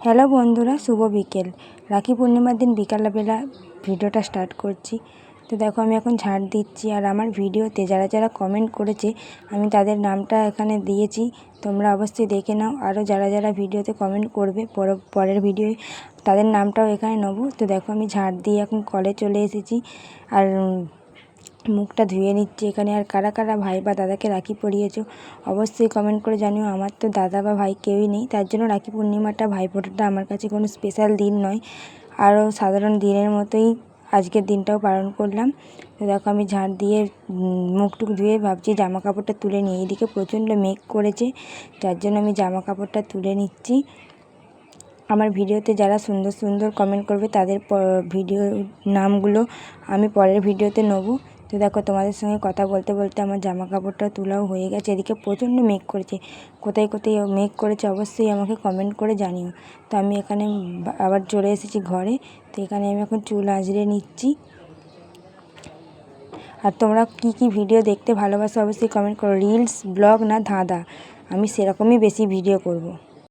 Hello বন্ধুরা, শুভ বিকেল। রাখি পূর্ণিমার দিন বিকালবেলা ভিডিওটা স্টার্ট করছি। তো দেখো আমি এখন ঝাড় দিচ্ছি, আর আমার ভিডিওতে যারা যারা কমেন্ট করেছে আমি তাদের নামটা এখানে দিয়েছি, তোমরা অবশ্যই দেখে নাও। আরও যারা যারা ভিডিওতে কমেন্ট করবে পরের ভিডিওয়ে তাদের নামটাও এখানে নেব। তো দেখো আমি ঝাড় দিয়ে এখন কলে চলে এসেছি, আর মুখটা ধুয়ে নিচ্ছি এখানে। আর কারা কারা ভাই বা দাদাকে রাখি পরিয়েছো অবশ্যই কমেন্ট করে জানিও। আমার তো দাদা বা ভাই কেউই নেই, তার জন্য রাখি পূর্ণিমাটা, ভাইফোঁটাটা আমার কাছে কোনো স্পেশাল দিন নয়, আরও সাধারণ দিনের মতোই আজকের দিনটাও পালন করলাম। তো দেখো আমি ঝাড় দিয়ে মুখটুক ধুয়ে ভাবছি জামা কাপড়টা তুলে নিই। এদিকে প্রচণ্ড মেঘ করেছে, যার জন্য আমি জামা কাপড়টা তুলে নিচ্ছি। আমার ভিডিওতে যারা সুন্দর সুন্দর কমেন্ট করবে তাদের ভিডিও নামগুলো আমি পরের ভিডিওতে নেব। তো দেখো তোমাদের সঙ্গে কথা বলতে বলতে আমার জামা কাপড়টা তোলাও হয়ে গেছে। এদিকে প্রচণ্ড মেঘ করেছে, কোথায় কোথায় মেঘ করেছে অবশ্যই আমাকে কমেন্ট করে জানিও। তো আমি এখানে আবার চলে এসেছি ঘরে। তো এখানে আমি এখন চুল আঁচড়ে নিচ্ছি। আর তোমরা কি কি ভিডিও দেখতে ভালোবাসো অবশ্যই কমেন্ট করো, রিলস, ব্লগ না ধাঁধা? আমি সেরকমই বেশি ভিডিও করব।